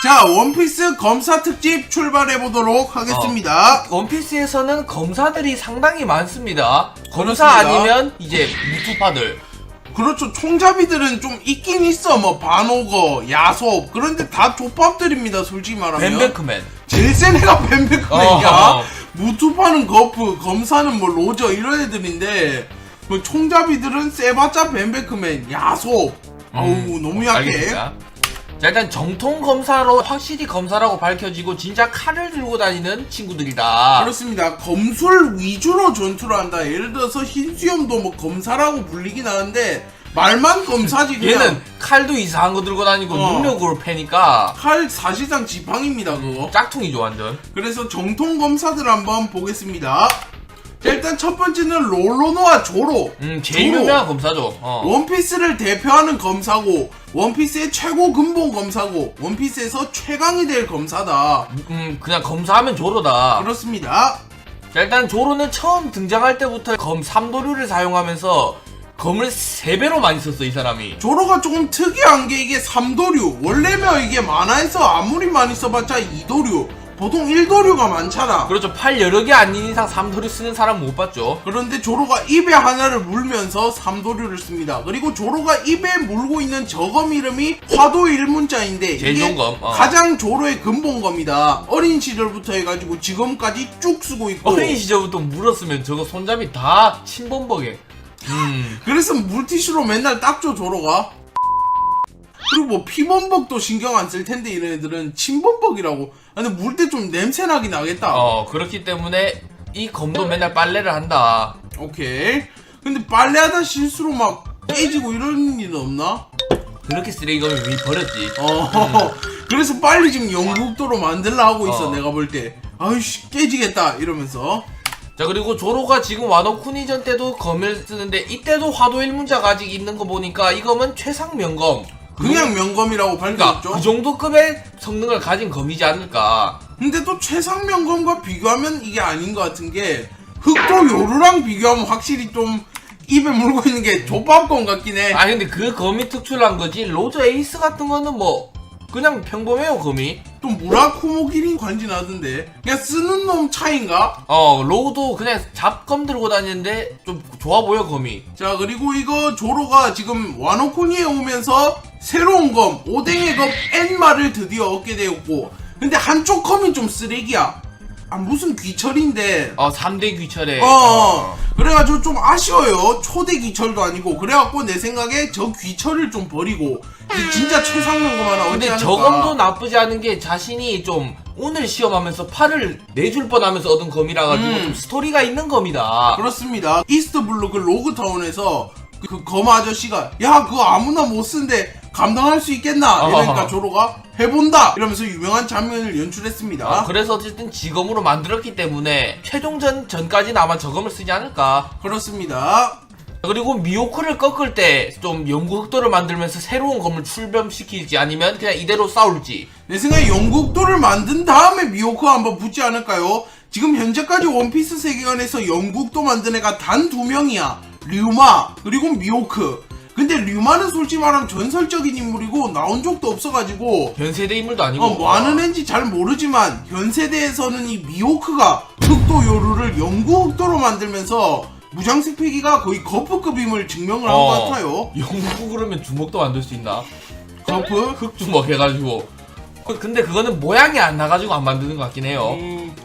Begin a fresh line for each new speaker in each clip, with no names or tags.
자, 원피스 검사 특집 출발해보도록 하겠습니다.
원피스에서는 검사들이 상당히 많습니다. 검사
그렇습니다.
아니면 이제 무투파들.
그렇죠. 총잡이들은 좀 있긴 있어. 뭐 바노거, 야솝. 그런데 다 족밥들입니다, 솔직히 말하면.
벤베크맨.
제일 센 애가 벤베크맨이야.
어.
무투파는 거프, 검사는 뭐 로저 이런 애들인데 뭐 총잡이들은 세봤자 벤베크맨, 야솝. 아우 너무 약해.
알겠습니다. 자, 일단 정통 검사로 확실히 검사라고 밝혀지고 진짜 칼을 들고 다니는 친구들이다.
그렇습니다. 검술 위주로 전투를 한다. 예를 들어서 흰수염도 뭐 검사라고 불리긴 하는데 말만 검사지 그냥.
얘는 칼도 이상한 거 들고 다니고
어.
능력으로 패니까
칼 사실상 지팡입니다 그거.
짝퉁이죠 완전.
그래서 정통 검사들 한번 보겠습니다. 자, 일단 첫 번째는 롤로노와 조로.
제일
조로.
유명한 검사죠.
원피스를 대표하는 검사고 원피스의 최고 근본 검사고 원피스에서 최강이 될 검사다.
그냥 검사하면 조로다.
그렇습니다.
자, 일단 조로는 처음 등장할 때부터 검 3도류를 사용하면서 검을 3배로 많이 썼어 이 사람이.
조로가 조금 특이한 게 이게 3도류. 원래면 이게 만화에서 아무리 많이 써봤자 2도류. 보통 1도류가 많잖아.
그렇죠. 팔 여러 개 아닌 이상 3도류 쓰는 사람 못 봤죠.
그런데 조로가 입에 하나를 물면서 3도류를 씁니다. 그리고 조로가 입에 물고 있는 저검 이름이 화도 1문자인데
제일
이게
좋은 검.
가장 조로의 근본검이다. 어린 시절부터 해가지고 지금까지 쭉 쓰고 있고
어린 시절부터 물었으면 저거 손잡이 다 침범벅에.
그래서 물티슈로 맨날 닦죠 조로가. 그리고 뭐 피범벅도 신경 안 쓸 텐데 이런 애들은 침범벅이라고. 근데 물 때 좀 냄새나긴 나겠다.
그렇기 때문에 이 검도 맨날 빨래를 한다.
오케이. 근데 빨래하다 실수로 막 깨지고 이런 일은 없나?
그렇게 쓰레기검을 왜 버렸지?
그래서 빨리 지금 영국도로 만들라 하고 있어.
어.
내가 볼 때. 아이씨 깨지겠다 이러면서.
자, 그리고 조로가 지금 와노쿠니전 때도 검을 쓰는데 이때도 화도 1문자가 아직 있는 거 보니까 이 검은 최상 명검.
그냥 명검이라고
그러니까
밝혔죠.
그 정도 급의 성능을 가진 검이지 않을까.
근데 또 최상 명검과 비교하면 이게 아닌 것 같은 게 흑도 요루랑 비교하면 확실히 좀 입에 물고 있는 게 족밥검 같긴 해.
아, 근데 그 검이 특출난 거지. 로저 에이스 같은 거는 뭐 그냥 평범해요 검이.
또 무라쿠모기린 관진하던데. 그냥 쓰는 놈 차인가?
로우도 그냥 잡검 들고 다니는데 좀 좋아 보여 검이.
자, 그리고 이거 조로가 지금 와노코니에 오면서 새로운 검 오뎅의 검 엔마를 드디어 얻게 되었고, 근데 한쪽 검이 좀 쓰레기야. 아, 무슨 귀철인데.
3대 귀철에.
그래가지고 좀 아쉬워요. 초대 귀철도 아니고. 그래갖고 내 생각에 저 귀철을 좀 버리고 이 진짜 최상명검 하나 얻지
근데
않을까.
저검도 나쁘지 않은 게 자신이 좀 오늘 시험하면서 팔을 내줄 뻔하면서 얻은 검이라 가지고 좀 스토리가 있는 검이다.
그렇습니다. 이스트블루 그 로그타운에서 그 검 아저씨가 야 그거 아무나 못 쓴데 감당할 수 있겠나 이러니까 조로가 해본다 이러면서 유명한 장면을 연출했습니다.
그래서 어쨌든 지검으로 만들었기 때문에 최종전 전까지는 아마 저검을 쓰지 않을까.
그렇습니다.
그리고 미호크를 꺾을 때 좀 영구 흑도를 만들면서 새로운 검을 출범시킬지 아니면 그냥 이대로 싸울지.
내 생각에 영국도를 만든 다음에 미호크 한번 붙지 않을까요? 지금 현재까지 원피스 세계관에서 영국도 만든 애가 단 2명이야. 류마 그리고 미호크. 근데 류마는 솔직히 말하면 전설적인 인물이고 나온 적도 없어가지고
현세대 인물도 아니고
뭐 하는 애인지 잘 모르지만 현 세대에서는 이 미호크가 흑도 요루를 영구 흑도로 만들면서 무장색 패기가 거의 거프급임을 증명을 한 것 같아요.
영구 그러면 주먹도 만들 수 있나?
거프?
흑주먹 해가지고. 근데 그거는 모양이 안 나가지고 안 만드는 것 같긴 해요.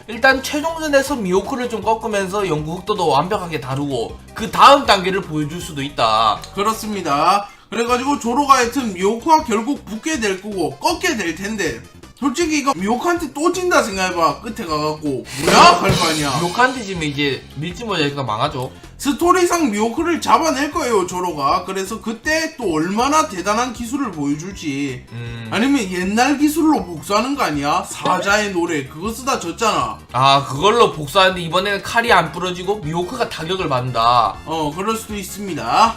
일단 최종전에서 미호크를 좀 꺾으면서 영구 흑도도 완벽하게 다루고 그 다음 단계를 보여줄 수도 있다.
그렇습니다. 그래가지고 조로가 하여튼 미호크와 결국 붙게 될 거고 꺾게 될 텐데 솔직히 이거 미호크한테 또 진다 생각해봐. 끝에 가갖고 뭐야? 할 거 아니야.
미호크한테 지면 이제 밀지 못하니까 망하죠.
스토리상 미호크를 잡아낼 거예요 조로가. 그래서 그때 또 얼마나 대단한 기술을 보여줄지. 아니면 옛날 기술로 복수하는 거 아니야? 사자의 노래 그거 쓰다 졌잖아.
그걸로 복수하는데 이번에는 칼이 안 부러지고 미호크가 타격을 받는다.
그럴 수도 있습니다.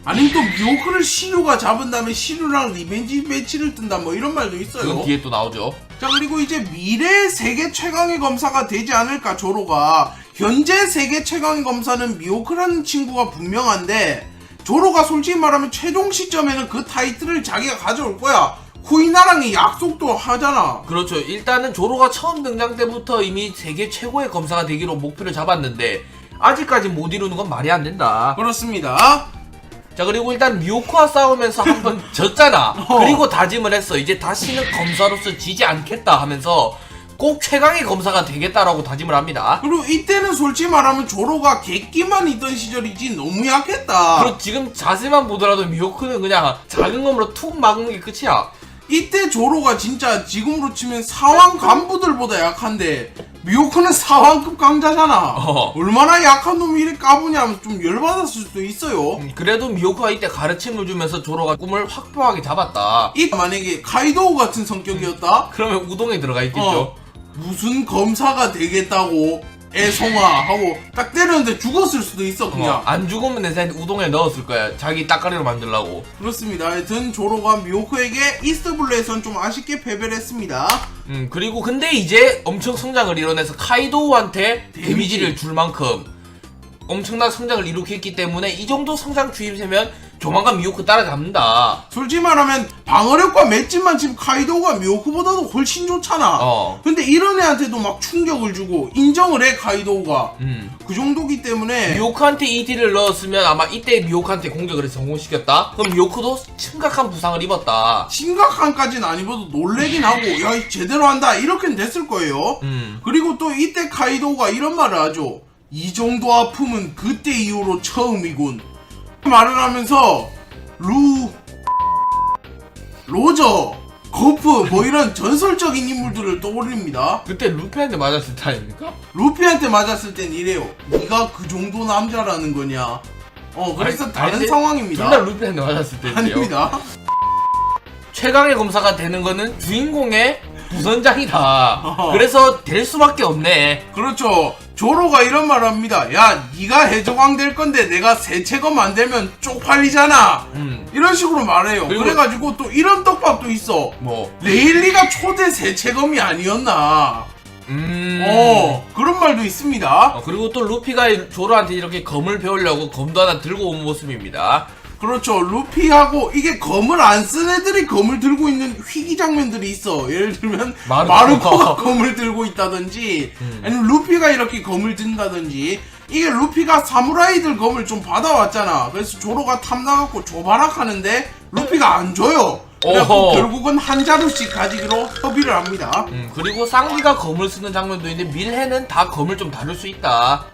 아니면 또 미호크를 시류가 잡은 다음에 시류랑 리벤지 매치를 뜬다 뭐 이런 말도 있어요.
그건 뒤에 또 나오죠.
자, 그리고 이제 미래 세계 최강의 검사가 되지 않을까 조로가. 현재 세계 최강의 검사는 미호크라는 친구가 분명한데 조로가 솔직히 말하면 최종 시점에는 그 타이틀을 자기가 가져올 거야. 후이나랑이 약속도 하잖아.
그렇죠. 일단은 조로가 처음 등장 때부터 이미 세계 최고의 검사가 되기로 목표를 잡았는데 아직까지 못 이루는 건 말이 안 된다.
그렇습니다.
자, 그리고 일단 미호크와 싸우면서 한 번 졌잖아. 그리고 다짐을 했어. 이제 다시는 검사로서 지지 않겠다 하면서 꼭 최강의 검사가 되겠다라고 다짐을 합니다.
그리고 이때는 솔직히 말하면 조로가 객기만 있던 시절이지 너무 약했다.
그리고 지금 자세만 보더라도 미호크는 그냥 작은 검으로 툭 막은 게 끝이야.
이때 조로가 진짜 지금으로 치면 사왕 간부들보다 약한데 미호크는 사왕급 강자잖아. 얼마나 약한 놈이 이렇게 까부냐면 좀 열받았을 수도 있어요.
그래도 미호크가 이때 가르침을 주면서 조로가 꿈을 확고하게 잡았다.
이 만약에 카이도우 같은 성격이었다?
그러면 우동에 들어가 있겠죠.
무슨 검사가 되겠다고 애송아 하고 딱 때렸는데 죽었을 수도 있어 그냥.
안 죽으면 내 생각에 우동에 넣었을 거야. 자기 따까리로 만들라고.
그렇습니다. 하여튼 조로가 미호크에게 이스트블루에선 좀 아쉽게 패배를 했습니다.
그리고 근데 이제 엄청 성장을 이뤄내서 카이도우한테 데미지를 줄 만큼 엄청난 성장을 일으켰기 때문에 이 정도 성장 추임새면 조만간 미호크 따라잡는다.
솔직히 말하면 방어력과 맷집만 지금 카이도우가 미호크보다도 훨씬 좋잖아. 근데 이런 애한테도 막 충격을 주고 인정을 해 카이도우가. 그 정도기 때문에
미호크한테 이 딜을 넣었으면 아마 이때 미호크한테 공격을 해서 성공시켰다? 그럼 미호크도 심각한 부상을 입었다.
심각한까지는 안 입어도 놀래긴 하고 야 제대로 한다 이렇게는 됐을 거예요. 그리고 또 이때 카이도우가 이런 말을 하죠. 이 정도 아픔은 그때 이후로 처음이군. 말을 하면서 로저, 거프 뭐 이런 전설적인 인물들을 떠올립니다.
그때 루피한테 맞았을 때 아닙니까?
루피한테 맞았을 땐 이래요. 네가 그 정도 남자라는 거냐. 그래서 다른
아니,
상황입니다.
둘 다 루피한테 맞았을 때인데요.
아닙니다.
최강의 검사가 되는 거는 주인공의 부선장이다. 그래서 될 수밖에 없네.
그렇죠. 조로가 이런 말을 합니다. 야, 네가 해적왕 될 건데 내가 세체검 안 되면 쪽팔리잖아. 이런 식으로 말해요. 그래가지고 또 이런 떡밥도 있어.
뭐?
레일리가 초대 세체검이 아니었나. 그런 말도 있습니다.
그리고 또 루피가 조로한테 이렇게 검을 배우려고 검도 하나 들고 온 모습입니다.
그렇죠. 루피하고 이게 검을 안 쓴 애들이 검을 들고 있는 희귀 장면들이 있어. 예를 들면 마르코가 검을 들고 있다든지 아니면 루피가 이렇게 검을 든다든지. 이게 루피가 사무라이들 검을 좀 받아왔잖아. 그래서 조로가 탐나갖고 조바락하는데 루피가 안 줘요. 그래서 결국은 한 자루씩 가지기로 협의를 합니다.
그리고 쌍리가 검을 쓰는 장면도 있는데 밀해는 다 검을 좀 다룰 수 있다.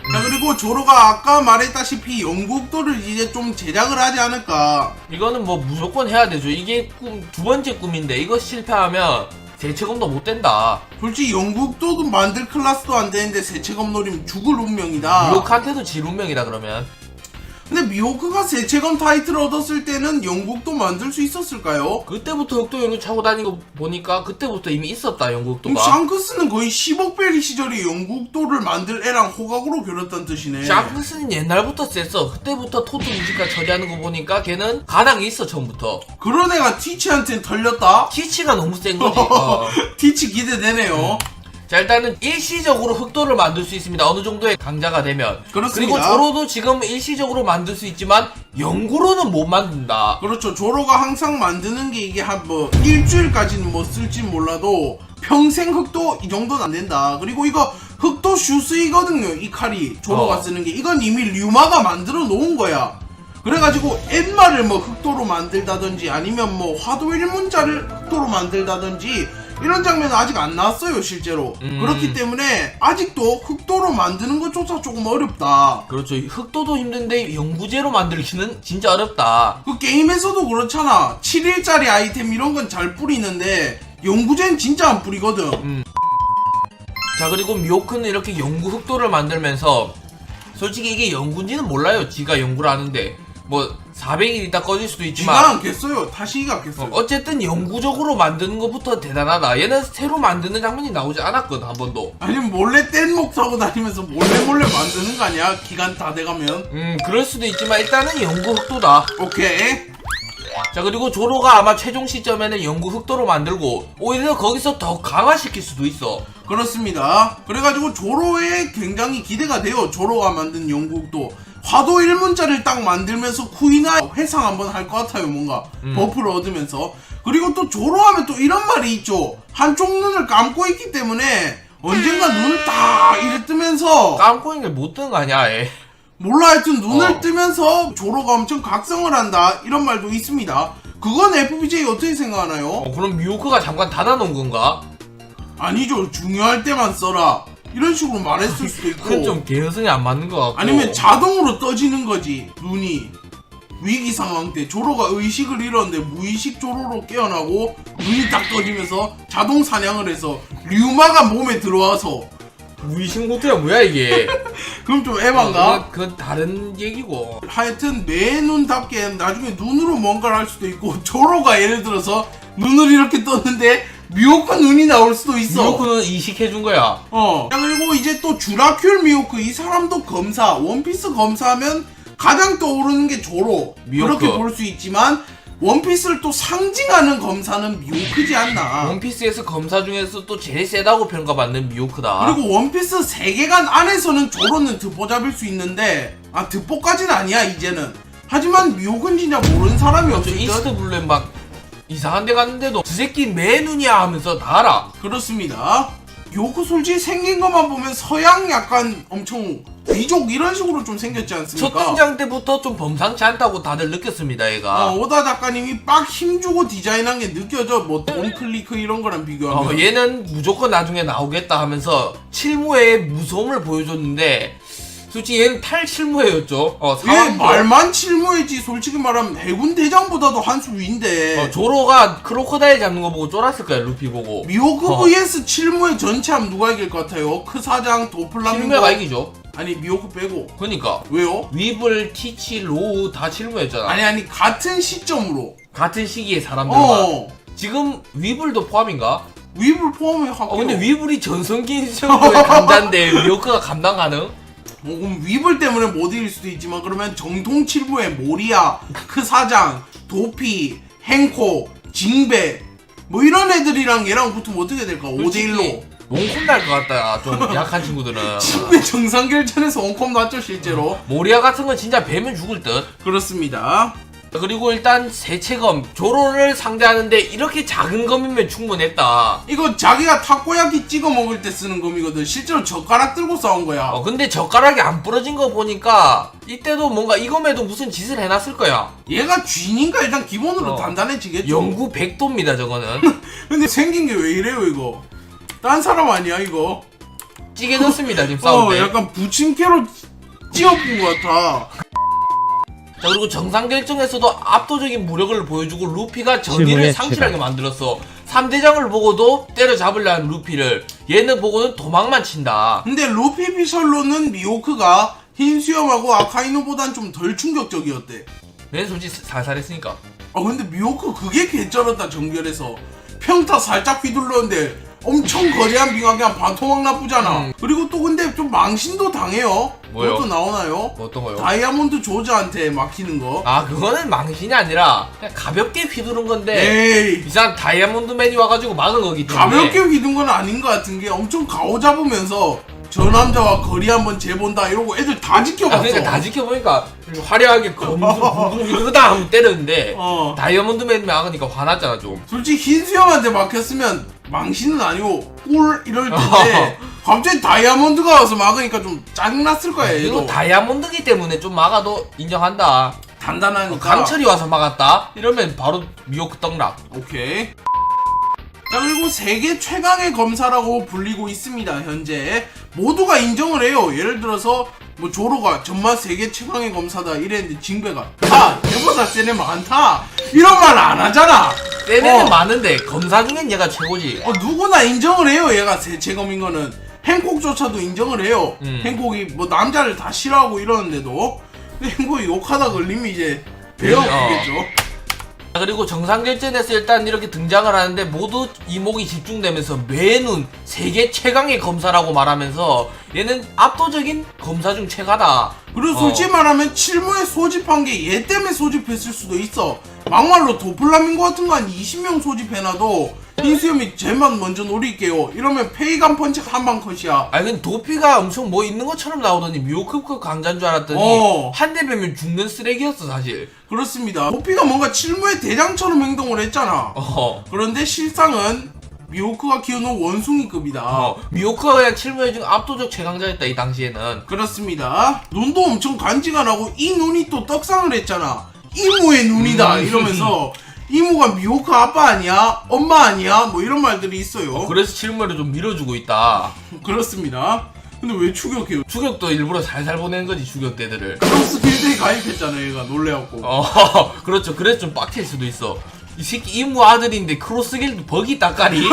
자, 그리고 조로가 아까 말했다시피 영국도를 이제 좀 제작을 하지 않을까.
이거는 뭐 무조건 해야 되죠. 이게 두 번째 꿈인데 이거 실패하면 세체검도 못 된다.
솔직히 영국도도 만들 클래스도 안 되는데 세체검 노리면 죽을 운명이다.
미호크한테도 질 운명이다 그러면.
근데 미호크가 세체검 타이틀을 얻었을 때는 영국도 만들 수 있었을까요?
그때부터 흑도연을 차고 다니는 거 보니까 그때부터 이미 있었다 영국도가.
샹크스는 거의 10억 베리 시절에 영국도를 만들 애랑 호각으로 겨뤘다는 뜻이네.
샹크스는 옛날부터 셌어. 그때부터 토트 뮤지컬 처리하는 거 보니까 걔는 가닥이 있어 처음부터.
그런 애가 티치한테는 털렸다?
티치가 너무 센 거지.
티치 기대되네요.
자, 일단은 일시적으로 흑도를 만들 수 있습니다. 어느 정도의 강자가 되면.
그렇습니다.
그리고 조로도 지금 일시적으로 만들 수 있지만 영구로는 못 만든다.
그렇죠. 조로가 항상 만드는 게 이게 한 뭐 일주일까지는 뭐 쓸지 몰라도 평생 흑도 이 정도는 안 된다. 그리고 이거 흑도 슈스이거든요. 이 칼이 조로가 쓰는 게. 이건 이미 류마가 만들어 놓은 거야. 그래가지고 엔마를 뭐 흑도로 만들다든지 아니면 뭐 화도 일문자를 흑도로 만들다든지 이런 장면은 아직 안 나왔어요 실제로. 그렇기 때문에 아직도 흑도로 만드는 것조차 조금 어렵다.
그렇죠. 흑도도 힘든데 영구제로 만들기는 진짜 어렵다.
그 게임에서도 그렇잖아. 7일짜리 아이템 이런 건 잘 뿌리는데 영구제는 진짜 안 뿌리거든.
자, 그리고 미호크는 이렇게 영구 흑도를 만들면서 솔직히 이게 영구인지는 몰라요. 지가 영구를 하는데 뭐 400일 있다 꺼질 수도 있지만
지가 않겠어요. 다시 않겠어요.
어쨌든 영구적으로 만드는 것부터 대단하다. 얘는 새로 만드는 장면이 나오지 않았거든 한 번도.
아니면 몰래 뗏목 타고 다니면서 몰래 만드는 거 아니야? 기간 다 돼가면.
그럴 수도 있지만 일단은 영구 흑도다.
오케이.
자, 그리고 조로가 아마 최종 시점에는 영구 흑도로 만들고 오히려 거기서 더 강화시킬 수도 있어.
그렇습니다. 그래가지고 조로에 굉장히 기대가 돼요. 조로가 만든 영국도 파도 1문자를 딱 만들면서 쿠이나 회상 한번 할 것 같아요. 뭔가 버프를 얻으면서. 그리고 또 조로하면 또 이런 말이 있죠. 한쪽 눈을 감고 있기 때문에 언젠가 눈을 딱 이래 뜨면서
감고 있는 게 못 뜨는 거 아니야 얘.
몰라 하여튼 눈을 뜨면서 조로가 엄청 각성을 한다 이런 말도 있습니다. 그건 FBJ 어떻게 생각하나요?
그럼 미호크가 잠깐 닫아놓은 건가?
아니죠. 중요할 때만 써라 이런 식으로 말했을 수도 있고
그건 좀 개연성이 안 맞는 것 같고.
아니면 자동으로 떠지는 거지. 눈이 위기 상황 때 조로가 의식을 잃었는데 무의식 조로로 깨어나고 눈이 딱 떠지면서 자동 사냥을 해서 류마가 몸에 들어와서
무의식 모드야 뭐야 이게.
그럼 좀 에반가?
그건 다른 얘기고.
하여튼 내 눈답게 나중에 눈으로 뭔가를 할 수도 있고 조로가 예를 들어서 눈을 이렇게 떴는데 미호크 눈이 나올 수도 있어.
미호크는 이식해준 거야.
그리고 이제 또 주라큘 미호크 이 사람도 검사 원피스 검사하면 가장 떠오르는 게 조로
미호크.
그렇게 볼 수 있지만 원피스를 또 상징하는 검사는 미호크지 않나.
원피스에서 검사 중에서 또 제일 세다고 평가받는 미호크다.
그리고 원피스 세계관 안에서는 조로는 듣보잡일 수 있는데 듣보까지는 아니야 이제는. 하지만 미호크는 진짜 모르는 사람이 없을 듯.
이스트 블루에 막 이상한 데 갔는데도 저 새끼 매 눈이야 하면서 다 알아.
그렇습니다. 미호크 솔직히 생긴 것만 보면 서양 약간 엄청 귀족 이런 식으로 좀 생겼지 않습니까?
첫 등장 때부터 좀 범상치 않다고 다들 느꼈습니다 얘가.
오다 작가님이 빡 힘주고 디자인한 게 느껴져. 뭐 돈클리크 이런 거랑 비교하면
얘는 무조건 나중에 나오겠다 하면서 칠무회의 무서움을 보여줬는데 솔직히 얘는 탈칠무회였죠.
얘 말만 칠무해지. 솔직히 말하면 해군 대장보다도 한 수 위인데
조로가 크로커다일 잡는 거 보고 쫄았을 거야 루피 보고.
미호크 vs 칠무해 전체 하면 누가 이길 것 같아요? 크사장, 도플라밍고.
칠무회가 이기죠.
아니 미호크 빼고.
그니까
왜요?
위블, 티치, 로우 다 칠무했잖아.
아니 같은 시점으로
같은 시기에 사람들만.
어
지금 위블도 포함인가?
위블 포함해 할게요.
근데 위블이 전성기 정도의 감자인데 미호크가 감당 가능?
그럼 위블 때문에 못 이길 수도 있지만 그러면 정통 칠무의 모리아, 크사장, 도피, 행코, 징베 뭐 이런 애들이랑 얘랑 붙으면 어떻게 될까? 5대1로
롱콤 날 것 같다 좀 약한 친구들은.
징베 정상결전에서 원콤 났죠 실제로.
모리아 같은 건 진짜 뱀은 죽을 듯.
그렇습니다.
그리고 일단 세체검 조로를 상대하는데 이렇게 작은 검이면 충분했다.
이거 자기가 타코야키 찍어 먹을 때 쓰는 검이거든. 실제로 젓가락 들고 싸운 거야.
근데 젓가락이 안 부러진 거 보니까 이때도 뭔가 이 검에도 무슨 짓을 해놨을 거야.
얘가 쥐니까 일단 기본으로 단단해지겠죠.
영구 100도입니다 저거는.
근데 생긴 게 왜 이래요 이거? 딴 사람 아니야 이거?
찌개 넣습니다 지금 싸울 때.
약간 부침개로 찧어본 것 같아.
자, 그리고 정상 결정에서도 압도적인 무력을 보여주고 루피가 전의를 상실하게 만들었어. 3대장을 보고도 때려잡으려는 루피를 얘는 보고는 도망만 친다.
근데 루피 비설로는 미호크가 흰 수염하고 아카이노보단 좀 덜 충격적이었대.
얘는 솔직히 살살했으니까.
근데 미호크 그게 개쩔었다. 정결에서 평타 살짝 휘둘렀는데 엄청 거대한 빙하기 한 반토막 나쁘잖아. 그리고 또 근데 좀 망신도 당해요.
뭐요?
그것도 나오나요?
어떤 거요?
다이아몬드 조자한테 막히는 거.
그거는 망신이 아니라 그냥 가볍게 휘두른 건데
에이
이상 다이아몬드맨이 와가지고 막은 거기 때문에.
가볍게 휘둔 건 아닌 것 같은 게 엄청 가오 잡으면서 저 남자와 거리 한번 재본다 이러고 애들 다 지켜봤어.
그러니까 다 지켜보니까 화려하게 검수 붕붕 휘두르다 하면 때렸는데 다이아몬드맨 막으니까 화났잖아 좀.
솔직히 흰 수염한테 막혔으면 망신은 아니고 꿀 이럴 텐데 갑자기 다이아몬드가 와서 막으니까 좀 짜증났을 거야.
그리고
얘도
다이아몬드기 때문에 좀 막아도 인정한다.
단단하니까.
강철이 와서 막았다? 이러면 바로 미호크 떡락.
오케이. 자 그리고 세계 최강의 검사라고 불리고 있습니다. 현재 모두가 인정을 해요. 예를 들어서 뭐 조로가 정말 세계 최강의 검사다 이랬는데 징베가 얘보다 센애 많다 이런 말 안 하잖아.
센 애는 많은데 검사 중엔 얘가 최고지.
누구나 인정을 해요. 얘가 세체검인 거는. 행콕조차도 인정을 해요. 행콕이 뭐 남자를 다 싫어하고 이러는데도. 근데 행콕이 욕하다 걸리면 이제 배워보겠죠.
그리고 정상결전에서 일단 이렇게 등장을 하는데 모두 이목이 집중되면서 매눈 세계 최강의 검사라고 말하면서 얘는 압도적인 검사 중 최가다.
그리고 솔직히 말하면 칠무에 소집한 게 얘 때문에 소집했을 수도 있어. 막말로 도플라밍고 같은 거 한 20명 소집해놔도 흰수염이 쟤만 먼저 노릴게요 이러면 페이간 펀치 한방 컷이야.
아니 근데 도피가 엄청 뭐 있는 것처럼 나오더니 미호크급 강자인 줄 알았더니 한 대 베면 죽는 쓰레기였어 사실.
그렇습니다. 도피가 뭔가 칠무의 대장처럼 행동을 했잖아. 그런데 실상은 미호크가 키우는 원숭이급이다.
미호크가 그냥 칠무의 중 압도적 최강자였다 이 당시에는.
그렇습니다. 눈도 엄청 간지가 나고 이 눈이 또 떡상을 했잖아. 이무의 눈이다 이러면서 이모가 미호크 아빠 아니야? 엄마 아니야? 뭐 이런 말들이 있어요.
그래서 칠무를 좀 밀어주고 있다.
그렇습니다. 근데 왜 추격해요?
추격도 일부러 살살 보내는 거지 추격대들을.
크로스 길드에 가입했잖아 얘가 놀래갖고.
그렇죠. 그래서 좀 빡칠 수도 있어. 이 새끼 이모 아들인데 크로스 길드 버기 따까리.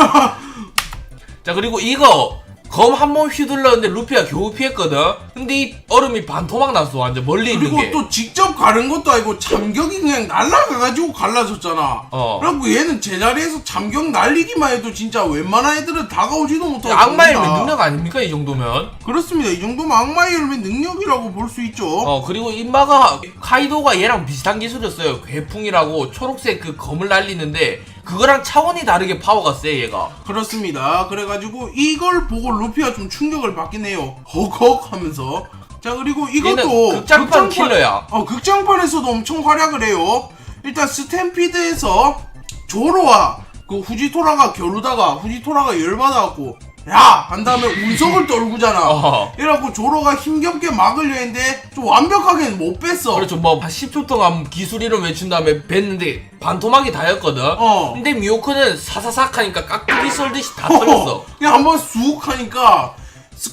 자 그리고 이거 검 한 번 휘둘렀는데 루피가 겨우 피했거든. 근데 이 얼음이 반토막 났어 완전 멀리 있는 게.
그리고 또 직접 가른 것도 아니고 참격이 그냥 날아가가지고 갈라졌잖아. 그래갖고 얘는 제자리에서 참격 날리기만 해도 진짜 웬만한 애들은 다가오지도 못하고.
악마의 열매 능력 아닙니까 이 정도면?
그렇습니다. 이 정도면 악마의 열매 능력이라고 볼 수 있죠.
그리고 인마가 카이도가 얘랑 비슷한 기술이었어요. 괴풍이라고 초록색 그 검을 날리는데 그거랑 차원이 다르게 파워가 세 얘가.
그렇습니다. 그래가지고 이걸 보고 루피가 좀 충격을 받긴 해요. 헉헉 하면서. 자 그리고 이것도
극장판 킬러야.
극장판에서도 엄청 활약을 해요. 일단 스탬피드에서 조로와 그 후지토라가 겨루다가 후지토라가 열받아갖고 야! 한 다음에 운석을 떨구잖아. 이래갖고 조로가 힘겹게 막으려 했는데 좀 완벽하게는 못 뺐어.
그렇죠. 뭐 10초 동안 기술 이름 외친 다음에 뺐는데 반토막이 다였거든. 근데 미호크는 사사삭 하니까 깍두기 썰듯이 다 썰렸어.
그냥 한번 쑥 하니까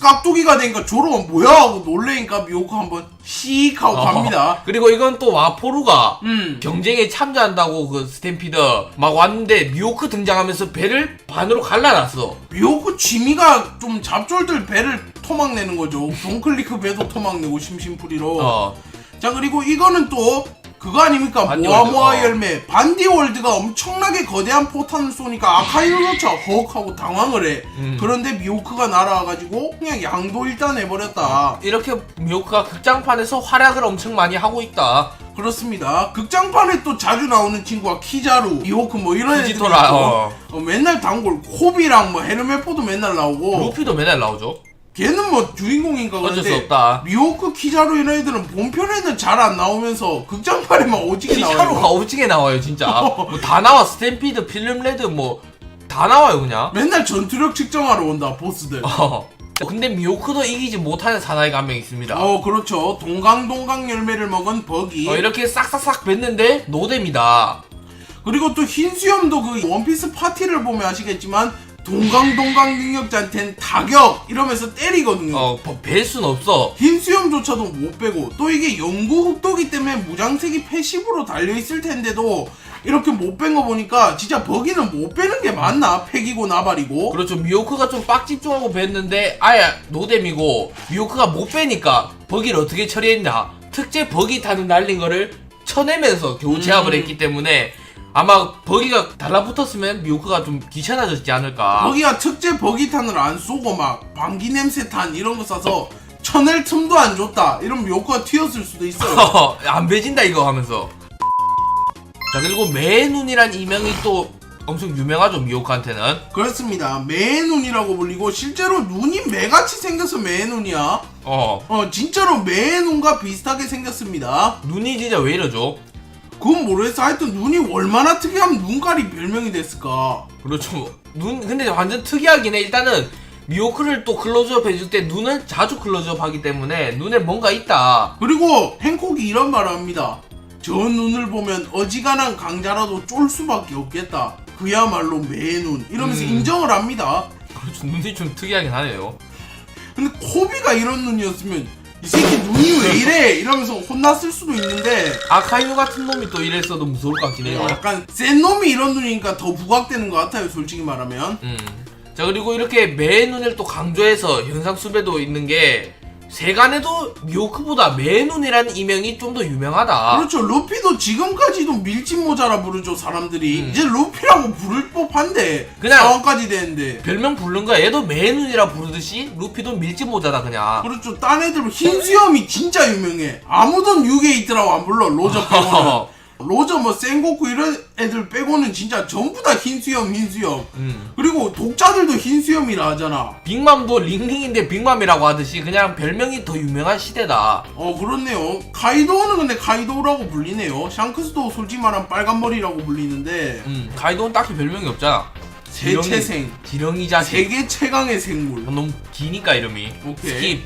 깍두기가 되니까 조로가 뭐야 하고 놀래니까 미호크 한번 씩 하고 갑니다.
그리고 이건 또 와포루가 경쟁에 참여한다고 그 스탬피드 막 왔는데 미호크 등장하면서 배를 반으로 갈라놨어.
미호크 취미가 좀 잡졸들 배를 토막내는 거죠. 동클리크 배도 토막내고 심심풀이로. 자 그리고 이거는 또 그거 아닙니까? 모아모아 열매. 반디월드가 엄청나게 거대한 포탄을 쏘니까 아카이로조차 헉 하고 당황을 해. 그런데 미호크가 날아와가지고 그냥 양도 일단 해버렸다.
이렇게 미호크가 극장판에서 활약을 엄청 많이 하고 있다.
그렇습니다. 극장판에 또 자주 나오는 친구가 키자루, 미호크 뭐 이런 애들이 있죠. 맨날 단골 코비랑 뭐 헤르메포도 맨날 나오고
루피도 맨날 나오죠.
걔는 뭐 주인공인가 그런데
어쩔 수 없다.
미호크, 키자루 이런 애들은 본편에는 잘 안 나오면서 극장판에만 오지게 나와요.
키자루가 오지게 나와요 진짜. 뭐 다 나와. 스탬피드, 필름레드 뭐 다 나와요 그냥.
맨날 전투력 측정하러 온다 보스들.
근데 미호크도 이기지 못하는 사나이가 한 명 있습니다.
그렇죠. 동강 열매를 먹은 버기.
이렇게 싹싹싹 뱉는데 노뎀이다.
그리고 또 흰수염도 그 원피스 파티를 보면 아시겠지만 동강 능력자한테는 타격 이러면서 때리거든요.
뵐 순 없어.
흰수염조차도 못 빼고 또 이게 영구 흑도기 때문에 무장색이 패시브로 달려있을 텐데도 이렇게 못 뺀 거 보니까 진짜 버기는 못 빼는 게 맞나? 패기고 나발이고.
그렇죠. 미호크가 좀 빡집중하고 뵀는데 아예 노뎀이고 미호크가 못 빼니까 버기를 어떻게 처리했냐. 특제 버기 타는 날린 거를 쳐내면서 겨우 제압을 했기 때문에 아마 버기가 달라붙었으면 미호크가 좀 귀찮아졌지 않을까.
버기가 특제 버기탄을 안 쏘고 막 방귀 냄새탄 이런 거 쏴서 쳐낼 틈도 안 줬다 이러면 미호크가 튀었을 수도 있어요.
안 배진다 이거 하면서. 자 그리고 매의 눈이란 이명이 또 엄청 유명하죠 미호크한테는.
그렇습니다. 매의 눈이라고 불리고 실제로 눈이 매같이 생겨서 매의 눈이야. 진짜로 매의 눈과 비슷하게 생겼습니다.
눈이 진짜 왜 이러죠?
그건 모르겠어. 하여튼 눈이 얼마나 특이하면 눈깔이 별명이 됐을까.
그렇죠. 눈 근데 완전 특이하긴 해. 일단은 미호크를 또 클로즈업 해줄 때 눈을 자주 클로즈업 하기 때문에 눈에 뭔가 있다.
그리고 행콕이 이런 말을 합니다. 저 눈을 보면 어지간한 강자라도 쫄 수밖에 없겠다. 그야말로 매의 눈 이러면서 인정을 합니다.
그렇죠. 눈이 좀 특이하긴 하네요.
근데 코비가 이런 눈이었으면 이 새끼 눈이 왜 이래? 이러면서 혼났을 수도 있는데
아카이누 같은 놈이 또 이랬어도 무서울 것 같긴 해요.
약간 센 놈이 이런 눈이니까 더 부각되는 것 같아요 솔직히 말하면.
자 그리고 이렇게 매의 눈을 또 강조해서 현상 수배도 있는 게 세간에도 미호크보다 매의 눈이라는 이명이 좀 더 유명하다.
그렇죠. 루피도 지금까지도 밀짚 모자라 부르죠 사람들이. 이제 루피라고 부를 법한데
그냥
상황까지 되는데
별명 부른 거야. 얘도 매의 눈이라 부르듯이 루피도 밀짚 모자다 그냥.
그렇죠. 딴 애들 흰수염이 진짜 유명해. 아무도 뉴게이트라고 안 불러 로저 빼고는. 로저 뭐 센고쿠 이런 애들 빼고는 진짜 전부 다 흰수염. 그리고 독자들도 흰수염이라 하잖아.
빅맘도 링링인데 빅맘이라고 하듯이 그냥 별명이 더 유명한 시대다.
그렇네요. 카이도우는 근데 카이도우라고 불리네요. 샹크스도 솔직히 말하면 빨간머리라고 불리는데
카이도는 딱히 별명이 없잖아.
세체생.
지렁이 자식.
세계 최강의 생물.
너무 기니까 이름이.
오케이.
스킵.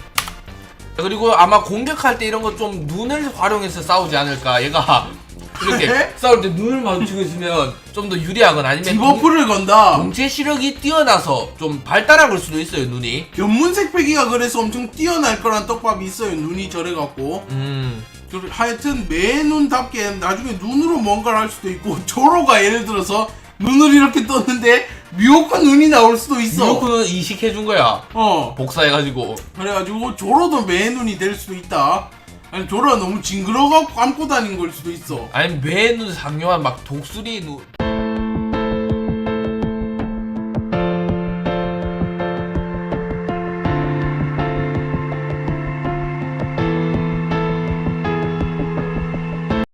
그리고 아마 공격할 때 이런 거 좀 눈을 활용해서 싸우지 않을까. 얘가 이렇게
그래?
싸울 때 눈을 마주치고 있으면 좀 더 유리하거나 아니면
디버프를 건다.
동체 시력이 뛰어나서 좀 발달한 걸 수도 있어요, 눈이.
견문색 패기가 그래서 엄청 뛰어날 거란 떡밥이 있어요. 눈이 저래갖고. 하여튼 매 눈답게 나중에 눈으로 뭔가를 할 수도 있고 조로가 예를 들어서 눈을 이렇게 떴는데 미호크 눈이 나올 수도 있어.
미호크는 이식해준 거야. 복사해가지고.
그래가지고 조로도 매 눈이 될 수도 있다. 아니 조로가 너무 징그러갖고 감고 다닌 걸 수도 있어.
아니면 매눈 상용한 막 독수리 눈